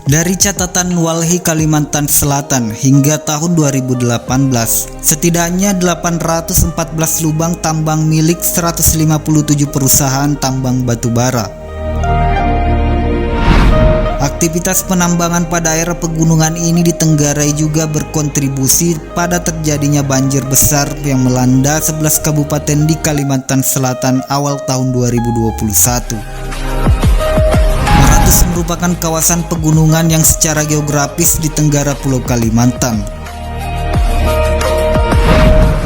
Dari catatan Walhi Kalimantan Selatan hingga tahun 2018, setidaknya 814 lubang tambang milik 157 perusahaan tambang batubara. Aktivitas penambangan pada daerah pegunungan ini di Tenggarai juga berkontribusi pada terjadinya banjir besar yang melanda 11 kabupaten di Kalimantan Selatan awal tahun 2021. Meratus merupakan kawasan pegunungan yang secara geografis di tenggara Pulau Kalimantan,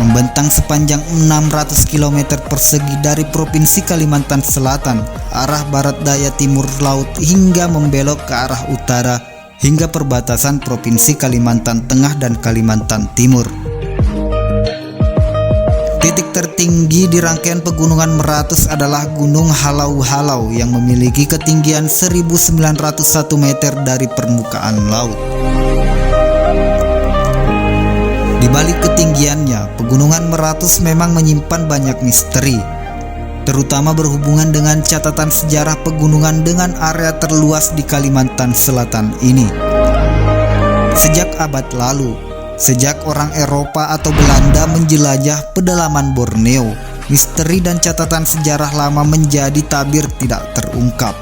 membentang sepanjang 600 km persegi dari Provinsi Kalimantan Selatan arah barat daya timur laut hingga membelok ke arah utara hingga perbatasan Provinsi Kalimantan Tengah dan Kalimantan Timur. Titik tertinggi di rangkaian pegunungan Meratus adalah Gunung Halau-Halau yang memiliki ketinggian 1901 meter dari permukaan laut. Di balik ketinggiannya, pegunungan Meratus memang menyimpan banyak misteri, terutama berhubungan dengan catatan sejarah pegunungan dengan area terluas di Kalimantan Selatan ini. Sejak abad lalu, sejak orang Eropa atau Belanda menjelajah pedalaman Borneo, misteri dan catatan sejarah lama menjadi tabir tidak terungkap.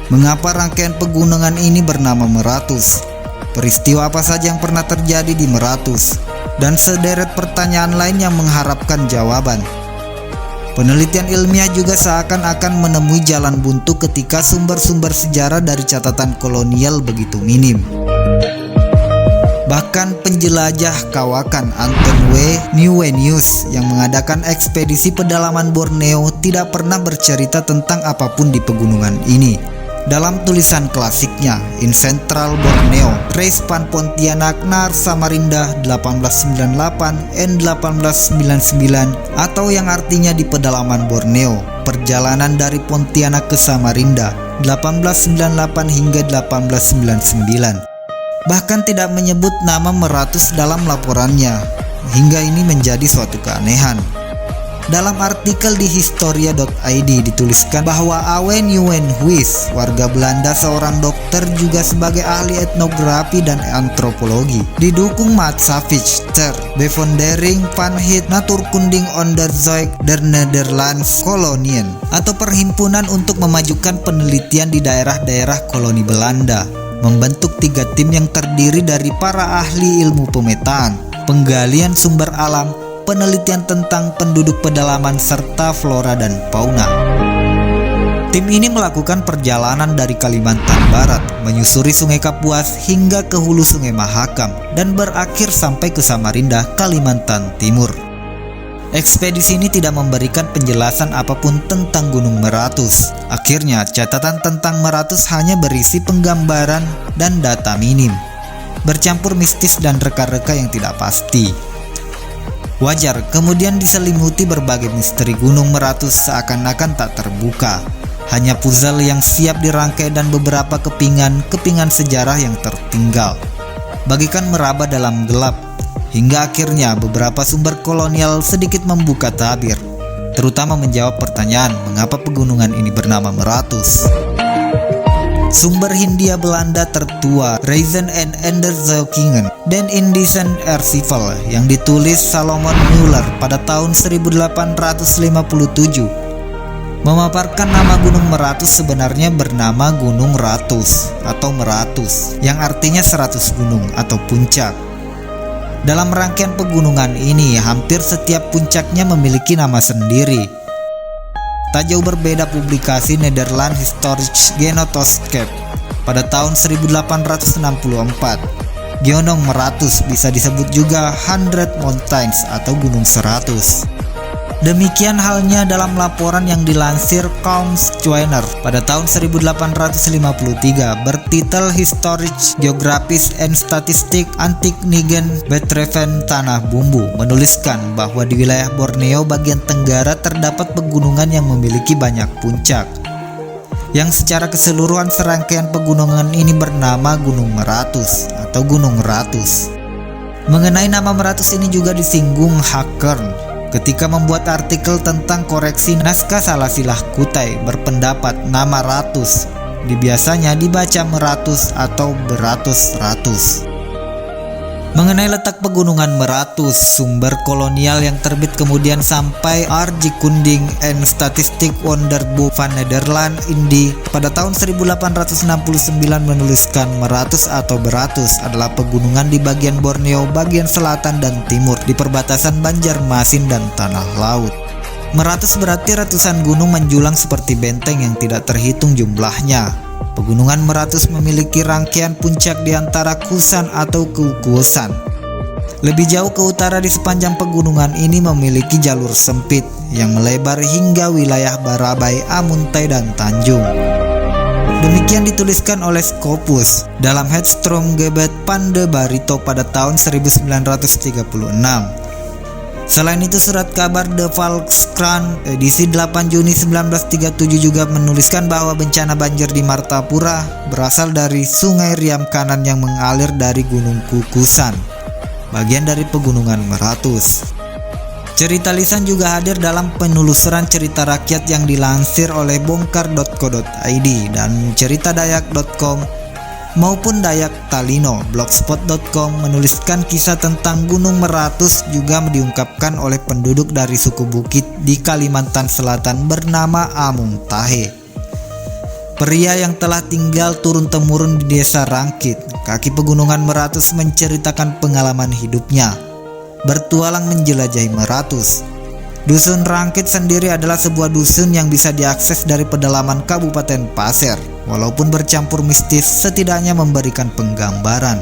Mengapa rangkaian pegunungan ini bernama Meratus? Peristiwa apa saja yang pernah terjadi di Meratus? Dan sederet pertanyaan lain yang mengharapkan jawaban. Penelitian ilmiah juga seakan-akan menemui jalan buntu ketika sumber-sumber sejarah dari catatan kolonial begitu minim. Bahkan penjelajah kawakan Anton W. Nieuwenhuis yang mengadakan ekspedisi pedalaman Borneo tidak pernah bercerita tentang apapun di pegunungan ini. Dalam tulisan klasiknya In Central Borneo, Reis van Pontianak naar Samarinda 1898 and 1899, atau yang artinya di pedalaman Borneo, perjalanan dari Pontianak ke Samarinda 1898 hingga 1899. Bahkan tidak menyebut nama Meratus dalam laporannya, hingga ini menjadi suatu keanehan. Dalam artikel di historia.id dituliskan bahwa Awe Nieuwenhuis, warga Belanda, seorang dokter juga sebagai ahli etnografi dan antropologi, didukung Maat Savage ter Bevondering van het Natuurkundig Onderzoek der Nederlands Kolonien, atau perhimpunan untuk memajukan penelitian di daerah-daerah koloni Belanda, membentuk 3 tim yang terdiri dari para ahli ilmu pemetaan, penggalian sumber alam, penelitian tentang penduduk pedalaman serta flora dan fauna. Tim ini melakukan perjalanan dari Kalimantan Barat, menyusuri Sungai Kapuas hingga ke hulu Sungai Mahakam dan berakhir sampai ke Samarinda, Kalimantan Timur. Ekspedisi ini tidak memberikan penjelasan apapun tentang Gunung Meratus. Akhirnya, catatan tentang Meratus hanya berisi penggambaran dan data minim, bercampur mistis dan reka-reka yang tidak pasti. Wajar kemudian diselimuti berbagai misteri Gunung Meratus seakan-akan tak terbuka, hanya puzzle yang siap dirangkai dan beberapa kepingan sejarah yang tertinggal, bagikan meraba dalam gelap. Hingga akhirnya beberapa sumber kolonial sedikit membuka tabir, terutama menjawab pertanyaan mengapa pegunungan ini bernama Meratus. Sumber Hindia Belanda tertua Reizen en Onderzoekingen den Indischen Archival yang ditulis Salomon Muller pada tahun 1857 memaparkan nama Gunung Meratus sebenarnya bernama Gunung Ratus atau Meratus, yang artinya 100 gunung atau puncak. Dalam rangkaian pegunungan ini, hampir setiap puncaknya memiliki nama sendiri. Tak jauh berbeda publikasi Nederland Historisch Genootschap pada tahun 1864. Gunung Meratus bisa disebut juga 100 Mountains atau Gunung 100. Demikian halnya dalam laporan yang dilansir Kaums Schweiner pada tahun 1853 bertitel Historisch Geographisch en Statistik Antiekningen betreffend Tanah Bumbu, menuliskan bahwa di wilayah Borneo bagian tenggara terdapat pegunungan yang memiliki banyak puncak, yang secara keseluruhan serangkaian pegunungan ini bernama Gunung Meratus atau Gunung Ratus. Mengenai nama Meratus ini juga disinggung Hackern ketika membuat artikel tentang koreksi naskah Salasilah Kutai, berpendapat nama Ratus biasanya dibaca Meratus atau Beratus-ratus. Mengenai letak pegunungan Meratus, sumber kolonial yang terbit kemudian sampai R.J. Kunding and Statistic Wonderbook van Nederland Indi pada tahun 1869 menuliskan Meratus atau Beratus adalah pegunungan di bagian Borneo bagian selatan dan timur di perbatasan Banjarmasin dan Tanah Laut. Meratus berarti ratusan gunung menjulang seperti benteng yang tidak terhitung jumlahnya. Pegunungan Meratus memiliki rangkaian puncak di antara Kusan atau Kukuosan. Lebih jauh ke utara di sepanjang pegunungan ini memiliki jalur sempit yang melebar hingga wilayah Barabai, Amuntai, dan Tanjung. Demikian dituliskan oleh Scopus dalam Headströmgebet Pande Barito pada tahun 1936. Selain itu, surat kabar The Volkskrant edisi 8 Juni 1937 juga menuliskan bahwa bencana banjir di Martapura berasal dari Sungai Riam Kanan yang mengalir dari Gunung Kukusan, bagian dari pegunungan Meratus. Cerita lisan juga hadir dalam penelusuran cerita rakyat yang dilansir oleh bongkar.co.id dan ceritadayak.com maupun Dayak Talino. Blogspot.com menuliskan kisah tentang Gunung Meratus juga diungkapkan oleh penduduk dari suku Bukit di Kalimantan Selatan bernama Amung Tahe. Pria yang telah tinggal turun-temurun di desa Rangkit, kaki pegunungan Meratus, menceritakan pengalaman hidupnya bertualang menjelajahi Meratus. Dusun Rangkit sendiri adalah sebuah dusun yang bisa diakses dari pedalaman Kabupaten Pasir. Walaupun bercampur mistis, setidaknya memberikan penggambaran.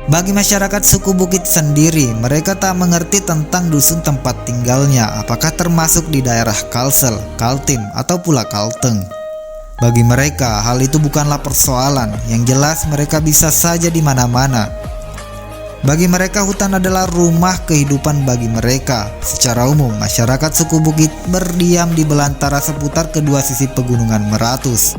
Bagi masyarakat suku Bukit sendiri, mereka tak mengerti tentang dusun tempat tinggalnya, apakah termasuk di daerah Kalsel, Kaltim, atau pula Kalteng. Bagi mereka, hal itu bukanlah persoalan. Yang jelas, mereka bisa saja di mana-mana. Bagi mereka, hutan adalah rumah kehidupan bagi mereka. Secara umum, masyarakat suku Bukit berdiam di belantara seputar kedua sisi pegunungan Meratus.